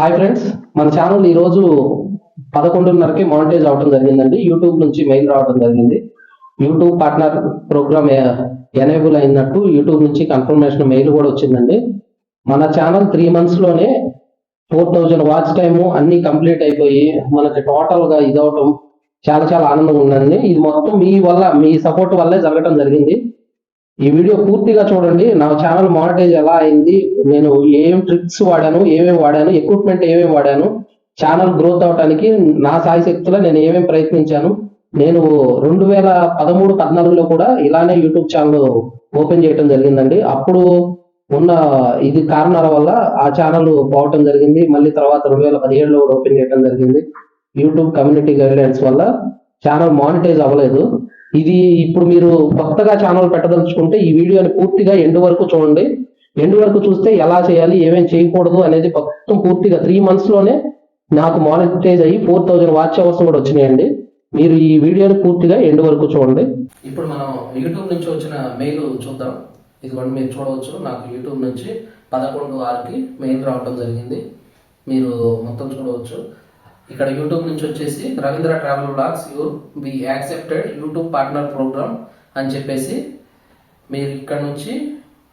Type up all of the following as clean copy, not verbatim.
Hi friends, మన channel ఈ రోజు 11:30కి మానిటైజ్ అవడం జరిగిందండి. యూట్యూబ్ నుంచి మెయిల్ రావడం జరిగింది. యూట్యూబ్ పార్ట్నర్ ప్రోగ్రామ్ ఎనేబుల్ అయినట్టు యూట్యూబ్ నుంచి కన్ఫర్మేషన్ మెయిల్ కూడా వచ్చిందండి. మన ఛానల్ 3 months లోనే 4000 వాచ్ టైము అన్ని కంప్లీట్ అయిపోయి మనకి టోటల్ గా ఇదవటం చాలా చాలా ఆనందంగా ఉందండి. ఇది మొత్తం మీ సపోర్ట్ వల్లే జరగడం జరిగింది. ఈ వీడియో పూర్తిగా చూడండి. నా ఛానల్ మానిటైజ్ ఎలా అయింది, నేను ఏం ట్రిక్స్ వాడాను, ఏమేమి వాడాను, ఎక్విప్మెంట్ ఏమేమి వాడాను, ఛానల్ గ్రోత్ అవడానికి నా సాయి శక్తిలో నేను ఏమేమి ప్రయత్నించాను. నేను 2013-14లో కూడా ఇలానే యూట్యూబ్ ఛానల్ ఓపెన్ చేయడం జరిగిందండి. అప్పుడు ఉన్న ఇది కారణాల వల్ల ఆ ఛానల్ పోవటం జరిగింది. మళ్ళీ తర్వాత 2017లో కూడా ఓపెన్ చేయడం జరిగింది. యూట్యూబ్ కమ్యూనిటీ గైడ్లైన్స్ వల్ల ఛానల్ మానిటైజ్ అవ్వలేదు. ఇది ఇప్పుడు మీరు కొత్తగా ఛానల్ పెట్టదలుచుకుంటే ఈ వీడియోని పూర్తిగా ఎండ్ వరకు చూడండి. ఎండ్ వరకు చూస్తే ఎలా చేయాలి, ఏమేం చేయకూడదు అనేది మొత్తం పూర్తిగా 3 months లోనే నాకు మానిటైజ్ అయ్యి 4000 వాచ్ అవర్స్ కూడా వచ్చినాయండి. మీరు ఈ వీడియోని పూర్తిగా ఎండ్ వరకు చూడండి. ఇప్పుడు మనం యూట్యూబ్ నుంచి వచ్చిన మెయిల్ చూద్దాం. ఇదిగోండి, మీరు చూడవచ్చు. నాకు యూట్యూబ్ నుంచి 11/6కి మెయిల్ రావడం జరిగింది. మీరు మొత్తం చూడవచ్చు. ఇక్కడ యూట్యూబ్ నుంచి వచ్చేసి Ravindra travel blogs you're be accepted YouTube partner programme అని చెప్పేసి మీరు ఇక్కడ నుంచి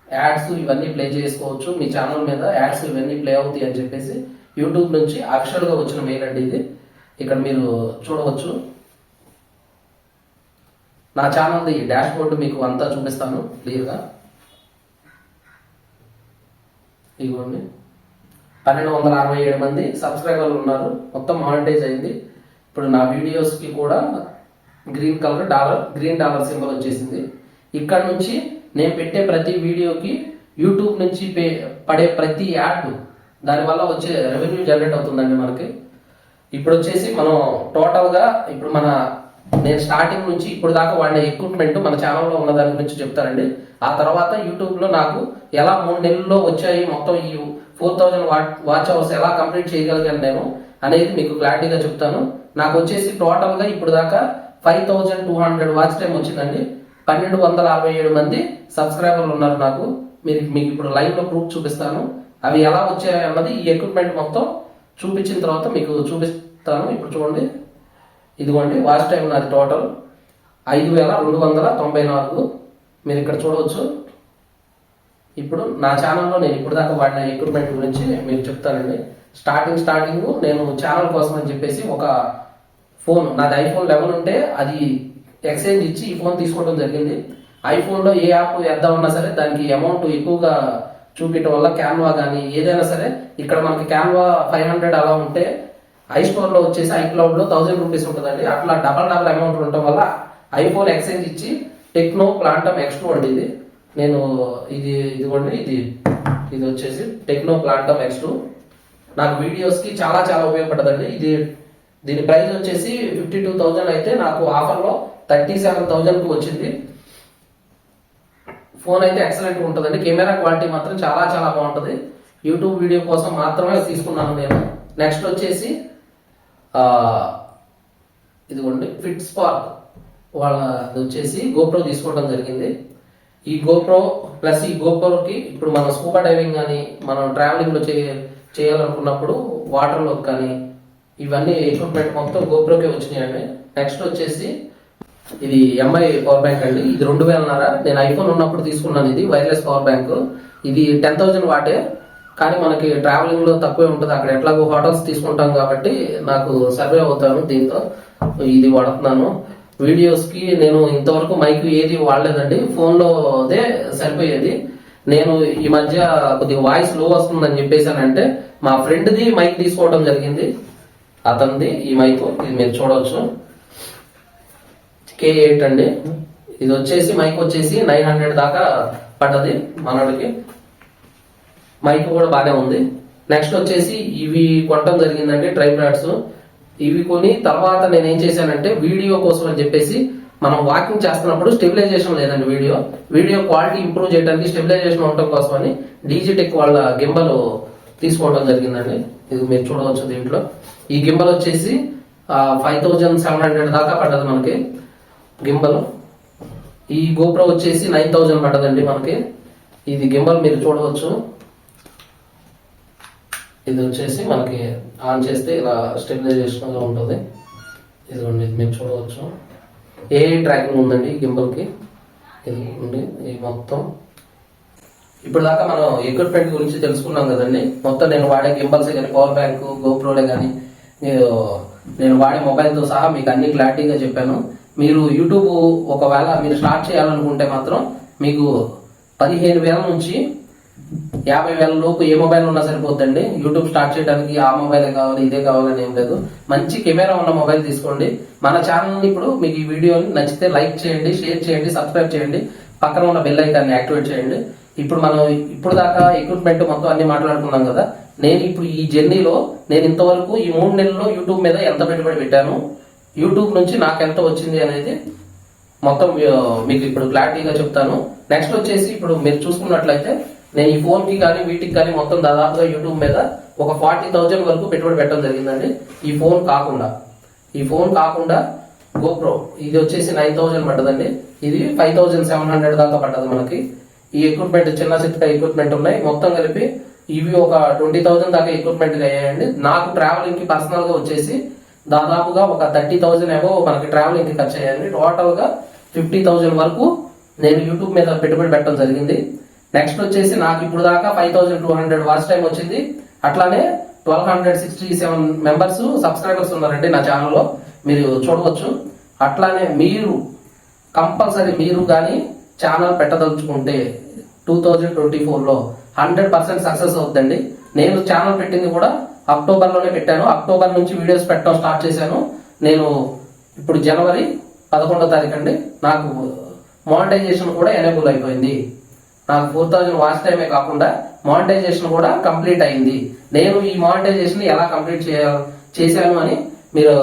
యాడ్స్ ఇవన్నీ ప్లే చేసుకోవచ్చు. మీ ఛానల్ మీద యాడ్స్ ఇవన్నీ ప్లే అవుతాయి అని చెప్పేసి యూట్యూబ్ నుంచి అఫిషియల్గా వచ్చిన మెయిల్ అండి ఇది. ఇక్కడ మీరు చూడవచ్చు. నా ఛానల్ది డాష్ బోర్డు మీకు అంతా చూపిస్తాను క్లియర్గా. ఇదిగోండి, 1267 మంది సబ్స్క్రైబర్లు ఉన్నారు. మొత్తం మానిటైజ్ అయింది. ఇప్పుడు నా వీడియోస్కి కూడా గ్రీన్ డాలర్ సింబల్ వచ్చేసింది. ఇక్కడ నుంచి నేను పెట్టే ప్రతి వీడియోకి యూట్యూబ్ నుంచి పడే ప్రతి యాడ్ దానివల్ల వచ్చే రెవెన్యూ జనరేట్ అవుతుందండి మనకి. ఇప్పుడు వచ్చేసి మనం టోటల్గా ఇప్పుడు నేను స్టార్టింగ్ నుంచి ఇప్పుడు దాకా వాడిన ఎక్విప్మెంట్ మన ఛానల్లో ఉన్న దాని గురించి చెప్తానండి. ఆ తర్వాత యూట్యూబ్లో నాకు ఎలా 3 నెలల్లో వచ్చాయి, మొత్తం ఈ 4000 వాచ్ అవర్స్ ఎలా కంప్లీట్ చేయగలిగాను నేను అనేది మీకు క్లారిటీగా చెప్తాను. నాకు వచ్చేసి టోటల్గా ఇప్పుడు దాకా 5200 వాచ్ టైం వచ్చిందండి. 1267 మంది సబ్స్క్రైబర్లు ఉన్నారు నాకు. మీకు ఇప్పుడు లైవ్లో ప్రూఫ్ చూపిస్తాను. అవి ఎలా వచ్చాయి అన్నది ఈ ఎక్విప్మెంట్ మొత్తం చూపించిన తర్వాత మీకు చూపిస్తాను. ఇప్పుడు చూడండి, ఇదిగోండి వాచ్ టైం నాది టోటల్ 5294. మీరు ఇక్కడ చూడవచ్చు. ఇప్పుడు నా ఛానల్లో నేను ఇప్పుడు దాకా వాడిన ఎక్విప్మెంట్ గురించి మీకు చెప్తానండి. స్టార్టింగ్ నేను ఛానల్ కోసం అని చెప్పేసి ఒక ఫోన్, నాది iPhone 11 ఉంటే అది ఎక్స్చేంజ్ ఇచ్చి ఈ ఫోన్ తీసుకోవడం జరిగింది. ఐఫోన్లో ఏ యాప్ వేద్దామన్నా సరే దానికి అమౌంట్ ఎక్కువగా చూపించడం వల్ల క్యాన్వా కానీ ఏదైనా సరే ఇక్కడ మనకి క్యాన్వా 500 అలా ఉంటే iStoreలో వచ్చేసి iCloudలో 1000 రూపీస్ ఉంటుందండి. అట్లా డబల్ అమౌంట్ ఉండటం వల్ల ఐఫోన్ ఎక్స్చేంజ్ ఇచ్చి టెక్నో ప్లాంటమ్ X2 అండి ఇది. నేను ఇదిగోండి ఇది వచ్చేసి టెక్నో ప్లాంటమ్ X2 నాకు వీడియోస్కి చాలా చాలా ఉపయోగపడ్డదండి. దీని ప్రైస్ వచ్చేసి 52,000 అయితే నాకు ఆఫర్లో 37,000కు వచ్చింది. ఫోన్ అయితే ఎక్సలెంట్ ఉంటుందండి. కెమెరా క్వాలిటీ మాత్రం చాలా చాలా బాగుంటుంది. యూట్యూబ్ వీడియో కోసం మాత్రమే తీసుకున్నాను నేను. నెక్స్ట్ వచ్చేసి ఇదిగోండి ఫిట్ స్పార్క్ వాళ్ళది వచ్చేసి గోప్రో తీసుకోవడం జరిగింది. ఈ గోప్రో ప్లస్ ఈ గోప్రోకి ఇప్పుడు మనం స్కూబా డైవింగ్ కానీ మనం ట్రావెలింగ్లో చేయాలనుకున్నప్పుడు వాటర్లో కానీ ఇవన్నీ ఎక్విప్మెంట్ మొత్తం గోప్రోకే వచ్చినాయండి. నెక్స్ట్ వచ్చేసి ఇది MI పవర్ బ్యాంక్ అండి. ఇది 2000 నేను ఐఫోన్ ఉన్నప్పుడు తీసుకున్నాను. ఇది వైర్లెస్ పవర్ బ్యాంక్. ఇది 10,000 వాటే, కానీ మనకి ట్రావెలింగ్లో తక్కువే ఉంటుంది. అక్కడ ఎట్లాగో హోటల్స్ తీసుకుంటాం కాబట్టి నాకు సర్వే అవుతాను. దీంతో ఇది వాడుతున్నాను. వీడియోస్కి నేను ఇంతవరకు మైక్ ఏది వాడలేదండి. ఫోన్లోదే సరిపోయేది. నేను ఈ మధ్య కొద్దిగా వాయిస్ లో వస్తుందని చెప్పేసానంటే మా ఫ్రెండ్ది మైక్ తీసుకోవడం జరిగింది. అతనిది ఈ మైక్, ఇది మీరు చూడవచ్చు. K8 అండి. ఇది వచ్చేసి మైక్ వచ్చేసి 900 దాకా పడ్డది మనోడికి. మైక్ కూడా బాగానే ఉంది. నెక్స్ట్ వచ్చేసి ఇవి కొనడం జరిగిందండి, ట్రైపాడ్స్. ఇవి కొని తర్వాత నేను ఏం చేశానంటే వీడియో కోసం అని చెప్పేసి మనం వాకింగ్ చేస్తున్నప్పుడు స్టెబిలైజేషన్ లేదండి, వీడియో క్వాలిటీ ఇంప్రూవ్ చేయడానికి స్టెబిలైజేషన్ ఉండటం కోసం అని డీజీటెక్ వాళ్ళ గింబల్ తీసుకోవడం జరిగిందండి. ఇది మీరు చూడవచ్చు. దీంట్లో ఈ గింబల్ వచ్చేసి 5700 దాకా పడ్డది మనకి గింబల్. ఈ గోప్రో వచ్చేసి 9000 పడ్డదండి మనకి. ఇది గింబల్ మీరు చూడవచ్చు. ఇది వచ్చేసి మనకి ఆన్ చేస్తే ఇలా స్టెబిలైజేషన్గా ఉంటుంది. ఇదిగోండి, ఇది మీరు చూడవచ్చు. ఏ ట్రాకింగ్ ఉందండి ఈ గింబల్కి. ఇది ఉంది ఈ మొత్తం. ఇప్పుడు దాకా మనం ఎక్విప్మెంట్ గురించి తెలుసుకున్నాం కదండి. మొత్తం నేను వాడే గింబల్సే కానీ, పవర్ బ్యాంక్, గోప్రోలే కానీ, నేను వాడే మొబైల్తో సహా మీకు అన్ని క్లారిటీగా చెప్పాను. మీరు యూట్యూబ్ ఒకవేళ మీరు స్టార్ట్ చేయాలనుకుంటే మాత్రం మీకు 15,000 నుంచి 50,000 లోపు ఏ మొబైల్ ఉన్నా సరిపోద్దండి. యూట్యూబ్ స్టార్ట్ చేయడానికి ఆ మొబైలే కావాలి, ఇదే కావాలని ఏం లేదు. మంచి కెమెరా ఉన్న మొబైల్ తీసుకోండి. మన ఛానల్ని ఇప్పుడు మీకు ఈ వీడియోని నచ్చితే లైక్ చేయండి, షేర్ చేయండి, సబ్స్క్రైబ్ చేయండి, పక్కన ఉన్న బెల్ ఐకాన్ని యాక్టివేట్ చేయండి. ఇప్పుడు మనం ఇప్పుడు దాకా ఎక్విప్మెంట్ మొత్తం అన్ని మాట్లాడుకున్నాం కదా. నేను ఇప్పుడు ఈ జర్నీలో నేను ఇంతవరకు ఈ 3 నెలల్లో యూట్యూబ్ మీద ఎంత పెట్టుబడి పెట్టాను, యూట్యూబ్ నుంచి నాకు ఎంత వచ్చింది అనేది మొత్తం మీకు ఇప్పుడు క్లారిటీగా చెప్తాను. నెక్స్ట్ వచ్చేసి ఇప్పుడు మీరు చూసుకున్నట్లయితే నేను ఈ ఫోన్ కి కానీ వీటికి కానీ మొత్తం దాదాపుగా యూట్యూబ్ మీద ఒక 40,000 వరకు పెట్టుబడి పెట్టడం జరిగిందండి. ఈ ఫోన్ కాకుండా గోప్రో ఇది వచ్చేసి 9,000 పడ్డదండి. ఇది 5,700 దాకా పడ్డది మనకి. ఈ ఎక్విప్మెంట్ చిన్న చిన్న ఎక్విప్మెంట్ ఉన్నాయి, మొత్తం కలిపి ఇవి ఒక 20,000 దాకా ఎక్విప్మెంట్ అయ్యాయండి. నాకు ట్రావెలింగ్ కి పర్సనల్ గా వచ్చేసి దాదాపుగా ఒక 30,000 ఏమో మనకి ట్రావెలింగ్ కి ఖర్చు అయ్యాయండి. టోటల్ గా 50,000 వరకు నేను యూట్యూబ్ మీద పెట్టుబడి పెట్టడం జరిగింది. నెక్స్ట్ వచ్చేసి నాకు ఇప్పుడు దాకా 5,200 వాచ్ టైం వచ్చింది. అట్లానే 1,267 మెంబర్స్ సబ్స్క్రైబర్స్ ఉన్నారండి నా ఛానల్లో, మీరు చూడవచ్చు. అట్లానే మీరు కంపల్సరీ మీరు కానీ ఛానల్ పెట్టదలుచుకుంటే 2024లో 100% సక్సెస్ అవుతుందండి. నేను ఛానల్ పెట్టింది కూడా అక్టోబర్లోనే పెట్టాను. అక్టోబర్ నుంచి వీడియోస్ పెట్టడం స్టార్ట్ చేశాను. నేను ఇప్పుడు జనవరి 11వ తారీఖు అండి. నాకు మానిటైజేషన్ కూడా ఎనేబుల్ అయిపోయింది. నాకు 4,000 వాచ్ టైమే కాకుండా మానిటైజేషన్ కూడా కంప్లీట్ అయింది. నేను ఈ మానిటైజేషన్ ఎలా కంప్లీట్ చేశాను అని మీరు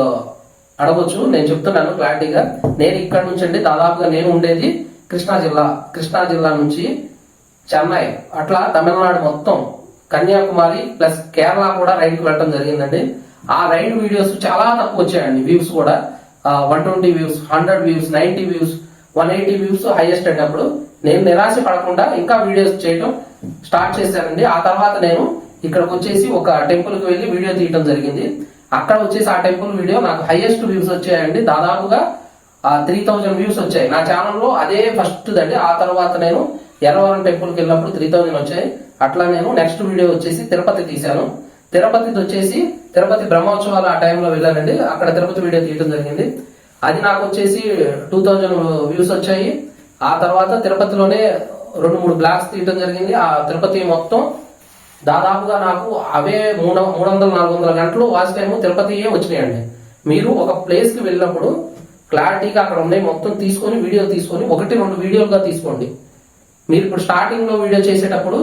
అడగొచ్చు. నేను చెప్తున్నాను క్లారిటీగా. నేను ఇక్కడ నుంచి అండి దాదాపుగా నేను ఉండేది కృష్ణా జిల్లా నుంచి చెన్నై, అట్లా తమిళనాడు మొత్తం కన్యాకుమారి ప్లస్ కేరళ కూడా రైడ్కి వెళ్ళడం జరిగిందండి. ఆ రైడ్ వీడియోస్ చాలా తక్కువ వచ్చాయండి. వ్యూస్ కూడా 120 views, 100 views, 90 views, 180 views highest అండి. అప్పుడు నేను నిరాశ పడకుండా ఇంకా వీడియోస్ చేయడం స్టార్ట్ చేశానండి. ఆ తర్వాత నేను ఇక్కడికి వచ్చేసి ఒక టెంపుల్ కి వెళ్ళి వీడియో తీయడం జరిగింది. అక్కడ వచ్చేసి ఆ టెంపుల్ వీడియో నాకు హైయెస్ట్ వ్యూస్ వచ్చాయండి. దాదాపుగా 3,000 వ్యూస్ వచ్చాయి నా ఛానల్లో. అదే ఫస్ట్ దండి. ఆ తర్వాత నేను ఎర్రవరం టెంపుల్ కి వెళ్ళినప్పుడు 3,000 వచ్చాయి. అట్లా నేను నెక్స్ట్ వీడియో వచ్చేసి తిరుపతి తీశాను. తిరుపతి బ్రహ్మోత్సవాలు ఆ టైంలో వెళ్ళానండి. అక్కడ తిరుపతి వీడియో తీయడం జరిగింది. అది నాకు వచ్చేసి 2,000 వ్యూస్ వచ్చాయి. ఆ తర్వాత తిరుపతిలోనే 2-3 బ్లాగ్స్ తీయడం జరిగింది. ఆ తిరుపతి మొత్తం దాదాపుగా నాకు అవే 300-400 గంటలు వాచ్ టైం తిరుపతియే వచ్చినాయండి. మీరు ఒక ప్లేస్ కి వెళ్ళినప్పుడు క్లారిటీగా అక్కడ ఉన్నాయి మొత్తం తీసుకొని వీడియో తీసుకొని 1-2 వీడియోలుగా తీసుకోండి. మీరు ఇప్పుడు స్టార్టింగ్ లో వీడియో చేసేటప్పుడు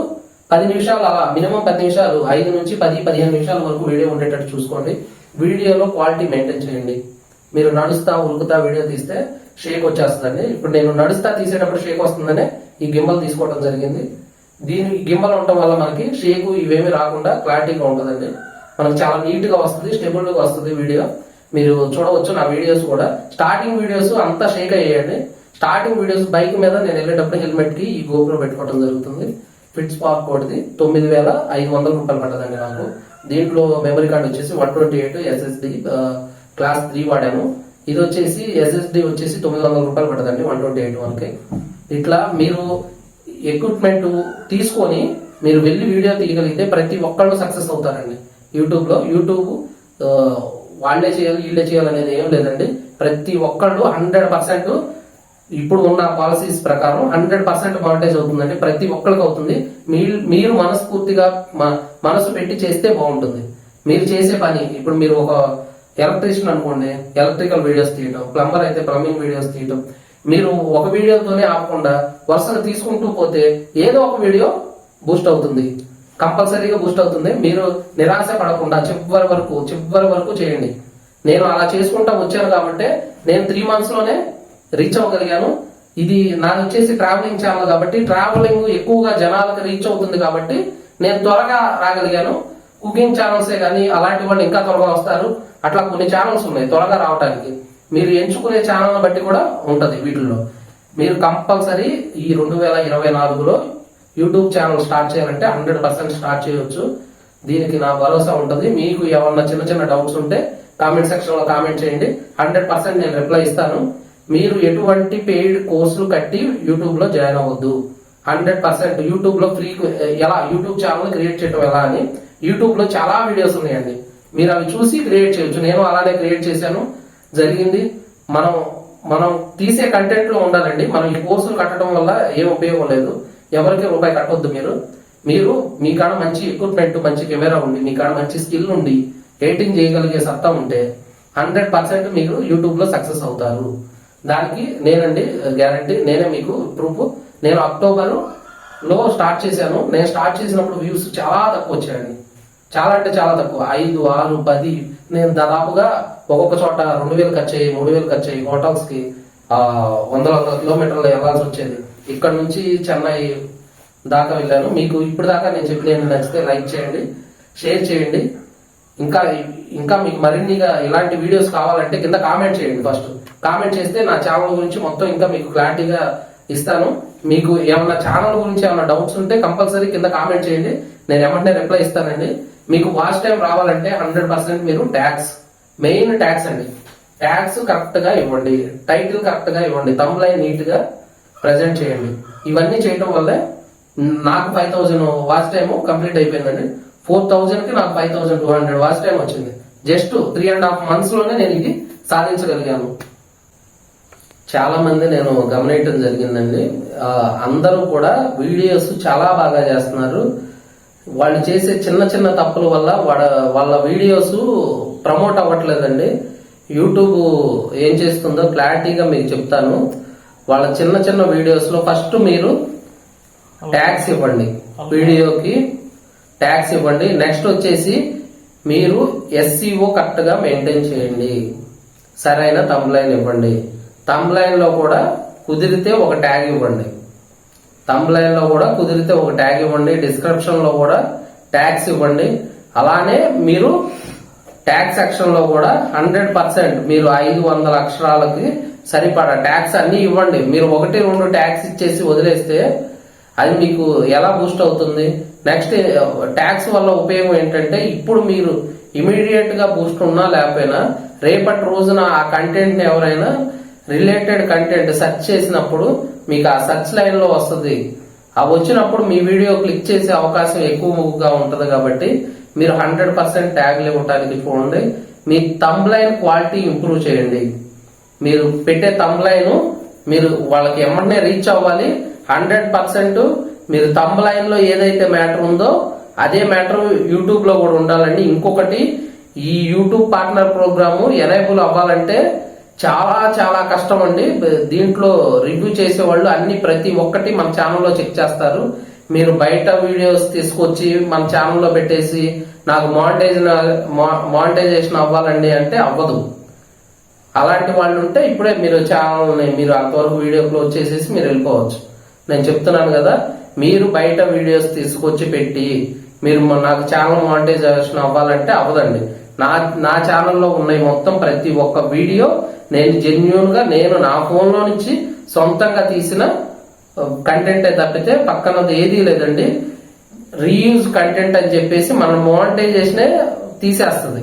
10 నిమిషాలు, అలా మినిమం 10 నిమిషాలు, 5 నుంచి 10-15 నిమిషాల వరకు వీడియో ఉండేటట్టు చూసుకోండి. వీడియోలో క్వాలిటీ మెయింటైన్ చేయండి. మీరు నడుస్తా ఉరుకుతా వీడియో తీస్తే షేక్ వచ్చేస్తుందండి. ఇప్పుడు నేను నడుస్తా తీసేటప్పుడు షేక్ వస్తుందనే ఈ గింబల్ తీసుకోవడం జరిగింది. దీని గింబల్ ఉండటం వల్ల మనకి షేక్ ఇవేమి రాకుండా క్లారిటీగా ఉంటుందండి. మనకు చాలా నీట్ గా వస్తుంది, స్టేబుల్ గా వస్తుంది వీడియో. మీరు చూడవచ్చు నా వీడియోస్ కూడా. స్టార్టింగ్ వీడియోస్ అంతా షేక్ అయ్యాయండి. స్టార్టింగ్ వీడియోస్ బైక్ మీద నేను వెళ్ళేటప్పుడు హెల్మెట్ కి ఈ గోప్రో పెట్టుకోవడం జరుగుతుంది. ఫిట్ స్పార్క్ కోడ్ది 9,500 రూపాయలు పడ్డదండి నాకు. దీంట్లో మెమరీ కార్డ్ వచ్చేసి 128 SSD క్లాస్ 3 వాడాను. ఇది వచ్చేసి SSD వచ్చేసి 900 రూపాయలు పడ్డదండి 128 వన్కి. ఇట్లా మీరు ఎక్విప్మెంట్ తీసుకొని మీరు వెళ్ళి వీడియో తీయగలిగితే ప్రతి ఒక్కళ్ళు సక్సెస్ అవుతారండి. యూట్యూబ్ వాళ్ళే చేయాలి వీళ్ళే చేయాలనేది ఏం లేదండి. ప్రతి ఒక్కళ్ళు 100% ఇప్పుడు ఉన్న పాలసీస్ ప్రకారం 100% మానిటైజ్ అవుతుందండి. ప్రతి ఒక్కరికి అవుతుంది. మీరు మనస్ఫూర్తిగా మనసు పెట్టి చేస్తే బాగుంటుంది. మీరు చేసే పని ఇప్పుడు మీరు ఒక ఎలక్ట్రీషియన్ అనుకోండి, ఎలక్ట్రికల్ వీడియోస్ తీయటం, ప్లంబర్ అయితే ప్లంబింగ్ వీడియోస్ తీయటం, మీరు ఒక వీడియోతోనే ఆపకుండా వరుసగా తీసుకుంటూ పోతే ఏదో ఒక వీడియో బూస్ట్ అవుతుంది, కంపల్సరీగా బూస్ట్ అవుతుంది. మీరు నిరాశ పడకుండా చివరి వరకు చేయండి. నేను అలా చేసుకుంటా వచ్చాను కాబట్టి నేను 3 months లోనే రీచ్ అవ్వగలిగాను. ఇది నాది వచ్చేసి ట్రావెలింగ్ ఛానల్ కాబట్టి ట్రావెలింగ్ ఎక్కువగా జనాలకు రీచ్ అవుతుంది కాబట్టి నేను త్వరగా రాగలిగాను. కుకింగ్ ఛానల్సే కానీ అలాంటి వాళ్ళు ఇంకా త్వరగా వస్తారు. అట్లా కొన్ని ఛానల్స్ ఉన్నాయి త్వరగా రావడానికి. మీరు ఎంచుకునే ఛానల్ బట్టి కూడా ఉంటది. వీటిల్లో మీరు కంపల్సరీ ఈ 2024లో యూట్యూబ్ ఛానల్ స్టార్ట్ చేయాలంటే 100% స్టార్ట్ చేయవచ్చు. దీనికి నా భరోసా ఉంటుంది. మీకు ఏమన్నా చిన్న చిన్న డౌట్స్ ఉంటే కామెంట్ సెక్షన్ లో కామెంట్ చేయండి. 100% నేను రిప్లై ఇస్తాను. మీరు ఎటువంటి పెయిడ్ కోర్సులు కట్టి యూట్యూబ్ లో జాయిన్ అవ్వద్దు. 100% యూట్యూబ్ లో ఫ్రీ ఎలా యూట్యూబ్ ఛానల్ క్రియేట్ చేయడం ఎలా అని యూట్యూబ్ లో చాలా వీడియోస్ ఉన్నాయండి. మీరు అవి చూసి క్రియేట్ చేయొచ్చు. నేను అలానే క్రియేట్ చేశాను, జరిగింది. మనం తీసే కంటెంట్ లో ఉండాలండి. మనం ఈ కోర్సులు కట్టడం వల్ల ఏం ఉపయోగం లేదు. ఎవరికి రూపాయి కట్టొద్దు. మీరు మీ కాడ మంచి ఎక్విప్మెంట్, మంచి కెమెరా ఉండి, మీ కాడ మంచి స్కిల్ ఉండి, ఎడిటింగ్ చేయగలిగే సత్తా ఉంటే 100% మీరు యూట్యూబ్ లో సక్సెస్ అవుతారు. దానికి నేనండి గ్యారంటీ. నేనే మీకు ప్రూఫ్. నేను అక్టోబర్ లో స్టార్ట్ చేశాను. నేను స్టార్ట్ చేసినప్పుడు వ్యూస్ చాలా తక్కువ వచ్చాయండి. చాలా అంటే చాలా తక్కువ. 5, 6, 10. నేను దాదాపుగా ఒక్కొక్క చోట 2000 ఖర్చు అయ్యి, 3000 ఖర్చు అయ్యి, హోటల్స్ కి 100 కిలోమీటర్లు వెళ్ళాల్సి వచ్చేది. ఇక్కడ నుంచి చెన్నై దాకా వెళ్ళాను. మీకు ఇప్పుడు దాకా నేను చెప్పిన నచ్చితే లైక్ చేయండి, షేర్ చేయండి. ఇంకా మీకు మరిన్నిగా ఇలాంటి వీడియోస్ కావాలంటే కింద కామెంట్ చేయండి. ఫస్ట్ కామెంట్ చేస్తే నా ఛానల్ గురించి మొత్తం ఇంకా మీకు క్లారిటీగా ఇస్తాను. మీకు ఏమన్నా ఛానల్ గురించి ఏమైనా డౌట్స్ ఉంటే కంపల్సరీ కింద కామెంట్ చేయండి. నేను ఏమంటే రిప్లై ఇస్తానండి. మీకు వాచ్ టైం రావాలంటే 100% మీరు మెయిన్ ట్యాక్స్ అండి. ట్యాక్స్ కరెక్ట్ గా ఇవ్వండి, టైటిల్ కరెక్ట్ గా ఇవ్వండి, థంబ్నైల్ నీట్ గా ప్రజెంట్ చేయండి. ఇవన్నీ చేయడం వల్లే నాకు 5000 వాచ్ టైం కంప్లీట్ అయిపోయిందండి. 4000 కి నాకు 5200 వాచ్ టైం వచ్చింది. జస్ట్ 3.5 months లోనే నేను ఇది సాధించగలిగాను. చాలా మంది నేను గమనించడం జరిగిందండి. అందరూ కూడా వీడియోస్ చాలా బాగా చేస్తున్నారు. వాళ్ళు చేసే చిన్న చిన్న తప్పుల వల్ల వాళ్ళ వీడియోస్ ప్రమోట్ అవ్వట్లేదండి. యూట్యూబ్ ఏం చేస్తుందో క్లారిటీగా మీకు చెప్తాను. వాళ్ళ చిన్న చిన్న వీడియోస్ లో ఫస్ట్ మీరు ట్యాగ్స్ ఇవ్వండి, వీడియోకి ట్యాగ్స్ ఇవ్వండి. నెక్స్ట్ వచ్చేసి మీరు SEO కరెక్ట్ గా మెయింటైన్ చేయండి. సరైన థంబ్నైల్ ఇవ్వండి. థంబ్నైల్ లో కూడా కుదిరితే ఒక ట్యాగ్ ఇవ్వండి. థంబ్నైల్ లో కూడా కుదిరితే ఒక ట్యాగ్ ఇవ్వండి. డిస్క్రిప్షన్ లో కూడా ట్యాగ్స్ ఇవ్వండి. అలానే మీరు ట్యాగ్ సెక్షన్ లో కూడా 100% మీరు 500 అక్షరాలకి సరిపడా ట్యాగ్స్ అన్ని ఇవ్వండి. మీరు 1-2 ట్యాగ్స్ ఇచ్చేసి వదిలేస్తే అది మీకు ఎలా బూస్ట్ అవుతుంది? నెక్స్ట్ ట్యాగ్స్ వల్ల ఉపయోగం ఏంటంటే ఇప్పుడు మీరు ఇమీడియట్ గా బూస్ట్ ఉన్నా లేకపోయినా రేపటి రోజున ఆ కంటెంట్ ని ఎవరైనా రిలేటెడ్ కంటెంట్ సెర్చ్ చేసినప్పుడు మీకు ఆ సెర్చ్ లైన్ లో వస్తుంది. ఆ వచ్చినప్పుడు మీ వీడియో క్లిక్ చేసే అవకాశం ఎక్కువగా ఉంటది. కాబట్టి మీరు 100% ట్యాగ్లు ఇవ్వడానికి చూడండి. మీ థంబ్నైల్ క్వాలిటీ ఇంప్రూవ్ చేయండి. మీరు పెట్టే థంబ్నైల్ మీరు వాళ్ళకి ఎమ్మటనే రీచ్ అవ్వాలి. 100% మీరు థంబ్నైల్ లో ఏదైతే మ్యాటర్ ఉందో అదే మ్యాటర్ యూట్యూబ్ లో కూడా ఉండాలండి. ఇంకొకటి, ఈ యూట్యూబ్ పార్ట్నర్ ప్రోగ్రాము ఎనేబుల్ అవ్వాలంటే చాలా చాలా కష్టం అండి. దీంట్లో రివ్యూ చేసేవాళ్ళు అన్ని ప్రతి ఒక్కటి మన ఛానల్లో చెక్ చేస్తారు. మీరు బయట వీడియోస్ తీసుకొచ్చి మన ఛానల్లో పెట్టేసి నాకు మానిటైజేషన్ అవ్వాలండి అంటే అవ్వదు. అలాంటి వాళ్ళు ఉంటే ఇప్పుడే మీరు ఛానల్ని మీరు అంతవరకు వీడియో క్లోజ్ చేసేసి మీరు వెళ్ళిపోవచ్చు. నేను చెప్తున్నాను కదా, మీరు బయట వీడియోస్ తీసుకొచ్చి పెట్టి మీరు నాకు ఛానల్ మానిటైజేషన్ అవ్వాలంటే అవ్వదండి. నా ఛానల్లో ఉన్నాయి మొత్తం ప్రతి ఒక్క వీడియో నేను జెన్యూన్ గా నేను నా ఫోన్ లో నుంచి సొంతంగా తీసిన కంటెంట్ తప్పితే పక్కనది ఏదీ లేదండి. రీయూజ్ కంటెంట్ అని చెప్పేసి మన మానిటైజేషనే తీసేస్తుంది.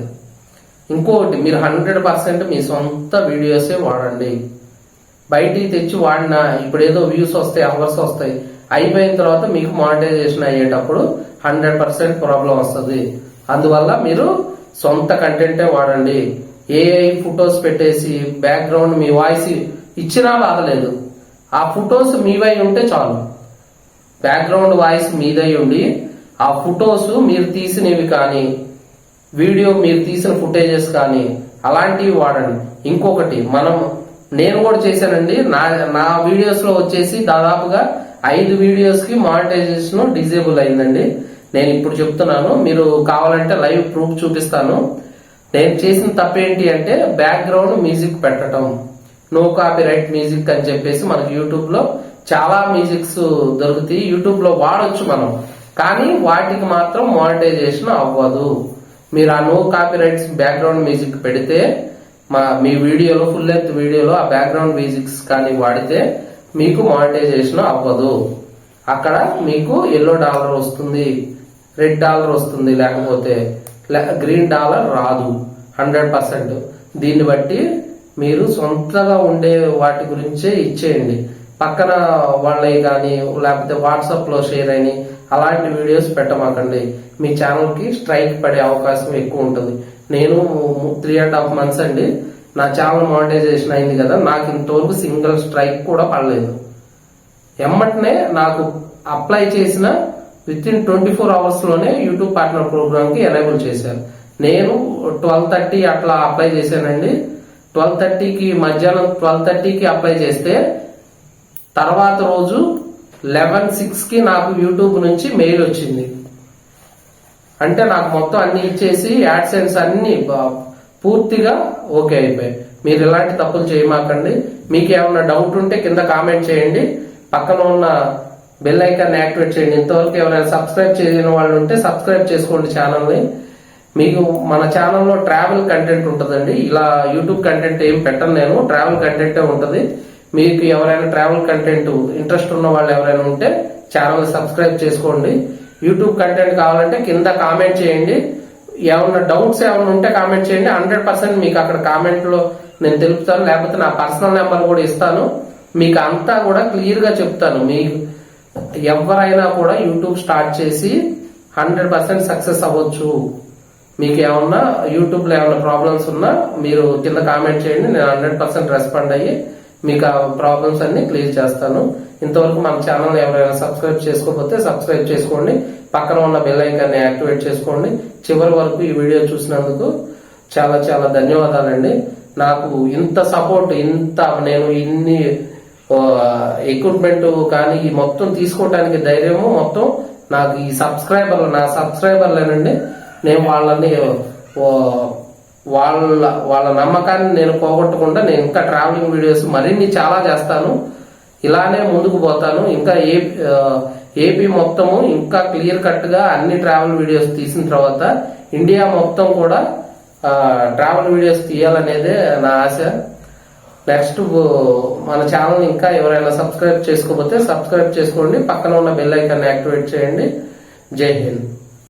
ఇంకొకటి, మీరు 100% మీ సొంత వీడియోసే వాడండి. బయటికి తెచ్చి వాడినా ఇప్పుడు ఏదో వ్యూస్ వస్తాయి, అవర్స్ వస్తాయి, అయిపోయిన తర్వాత మీకు మానిటైజేషన్ అయ్యేటప్పుడు 100% ప్రాబ్లం వస్తుంది. అందువల్ల మీరు సొంత కంటెంటే వాడండి. AI ఫొటోస్ పెట్టేసి బ్యాక్గ్రౌండ్ మీ వాయిస్ ఇచ్చినా బాధలేదు. ఆ ఫొటోస్ మీవై ఉంటే చాలు. బ్యాక్గ్రౌండ్ వాయిస్ మీదై ఉండి ఆ ఫొటోస్ మీరు తీసినవి కానీ వీడియో మీరు తీసిన ఫుటేజెస్ కానీ అలాంటివి వాడండి. ఇంకొకటి, నేను కూడా చేశానండి. నా వీడియోస్ లో వచ్చేసి దాదాపుగా 5 వీడియోస్ కి మానిటైజేషన్ డిజేబుల్ అయిందండి. నేను ఇప్పుడు చెప్తున్నాను, మీరు కావాలంటే లైవ్ ప్రూఫ్ చూపిస్తాను. నేను చేసిన తప్పేంటి అంటే బ్యాక్గ్రౌండ్ మ్యూజిక్ పెట్టడం, నో కాపీ రైట్ మ్యూజిక్ అని చెప్పేసి మనకి యూట్యూబ్ లో చాలా మ్యూజిక్స్ దొరుకుతాయి. యూట్యూబ్ లో వాడొచ్చు మనం, కానీ వాటికి మాత్రం మానిటైజేషన్ అవ్వదు. మీరు ఆ no copyright background music పెడితే మీ వీడియోలో ఫుల్ లెంత్ వీడియోలో ఆ బ్యాక్గ్రౌండ్ మ్యూజిక్స్ కానీ వాడితే మీకు మానిటైజేషన్ అవ్వదు. అక్కడ మీకు $1 వస్తుంది, $రెడ్ వస్తుంది, లేకపోతే $గ్రీన్ రాదు 100%. దీన్ని బట్టి మీరు సొంతగా ఉండే వాటి గురించే ఇచ్చేయండి. పక్కన వాళ్ళవి కానీ లేకపోతే వాట్సాప్లో షేర్ అయిన అలాంటి వీడియోస్ పెట్టమాకండి. మీ ఛానల్కి స్ట్రైక్ పడే అవకాశం ఎక్కువ ఉంటుంది. నేను 3.5 months అండి నా ఛానల్ మానిటైజేషన్ అయింది కదా, నాకు ఇంతవరకు సింగిల్ స్ట్రైక్ కూడా పడలేదు. ఎమ్మటనే నాకు అప్లై చేసిన వితిన్ 24 hours లోనే యూట్యూబ్ పార్ట్నర్ ప్రోగ్రామ్ కి ఎనేబుల్ చేశారు. నేను 12:30 అట్లా అప్లై చేశానండి. 12:30కి మధ్యాహ్నం 12:30కి అప్లై చేస్తే తర్వాత రోజు 11:06కి నాకు యూట్యూబ్ నుంచి మెయిల్ వచ్చింది. అంటే నాకు మొత్తం అన్ని ఇచ్చేసి యాడ్సెన్స్ అన్ని పూర్తిగా ఓకే అయిపోయాయి. మీరు ఇలాంటి తప్పులు చేయమాకండి. మీకు ఏమైనా డౌట్ ఉంటే కింద కామెంట్ చేయండి. పక్కన ఉన్న బెల్ ఐకాన్ యాక్టివేట్ చేయండి. ఇంతవరకు ఎవరైనా సబ్స్క్రైబ్ చేయని వాళ్ళు ఉంటే సబ్స్క్రైబ్ చేసుకోండి ఛానల్ని. మీకు మన ఛానల్లో ట్రావెల్ కంటెంట్ ఉంటుందండి. ఇలా యూట్యూబ్ కంటెంట్ ఏం పెట్టను నేను, ట్రావెల్ కంటెంటే ఉంటుంది. మీకు ఎవరైనా ట్రావెల్ కంటెంట్ ఇంట్రెస్ట్ ఉన్న వాళ్ళు ఎవరైనా ఉంటే ఛానల్ సబ్స్క్రైబ్ చేసుకోండి. యూట్యూబ్ కంటెంట్ కావాలంటే కింద కామెంట్ చేయండి. ఏమన్నా డౌట్స్ ఏమైనా ఉంటే కామెంట్ చేయండి. 100% మీకు అక్కడ కామెంట్ లో నేను తెలుపుతాను. లేకపోతే నా పర్సనల్ నెంబర్ కూడా ఇస్తాను. మీకు అంతా కూడా క్లియర్ గా చెప్తాను. మీకు ఎవరైనా కూడా యూట్యూబ్ స్టార్ట్ చేసి 100% సక్సెస్ అవ్వచ్చు. మీకు ఏమన్నా యూట్యూబ్ లో ఏమైనా ప్రాబ్లమ్స్ ఉన్నా మీరు కింద కామెంట్ చేయండి. నేను 100% రెస్పాండ్ అయ్యి మీకు ఆ ప్రాబ్లమ్స్ అన్ని క్లియర్ చేస్తాను. ఇంతవరకు మన ఛానల్ ఎవరైనా సబ్స్క్రైబ్ చేసుకోకపోతే సబ్స్క్రైబ్ చేసుకోండి. పక్కన ఉన్న బెల్ ఐకాన్ని యాక్టివేట్ చేసుకోండి. చివరి వరకు ఈ వీడియో చూసినందుకు చాలా చాలా ధన్యవాదాలండి. నాకు ఇంత సపోర్ట్, నేను ఇన్ని ఎక్విప్మెంట్ కానీ ఈ మొత్తం తీసుకోవడానికి ధైర్యము మొత్తం నాకు ఈ నా సబ్స్క్రైబర్లేనండి. నేను వాళ్ళని వాళ్ళ నమ్మకాన్ని నేను పోగొట్టకుండా నేను ఇంకా ట్రావెలింగ్ వీడియోస్ మరిన్ని చాలా చేస్తాను. ఇలానే ముందుకు పోతాను. ఇంకా ఏపీ మొత్తము ఇంకా క్లియర్ కట్ గా అన్ని ట్రావెల్ వీడియోస్ తీసిన తర్వాత ఇండియా మొత్తం కూడా ట్రావెల్ వీడియోస్ తీయాలనేదే నా ఆశ. నెక్స్ట్ మన ఛానల్ ఇంకా ఎవరైనా సబ్స్క్రైబ్ చేసుకోకపోతే సబ్స్క్రైబ్ చేసుకోండి. పక్కన ఉన్న బెల్ ఐకాన్ యాక్టివేట్ చేయండి. జై హింద్.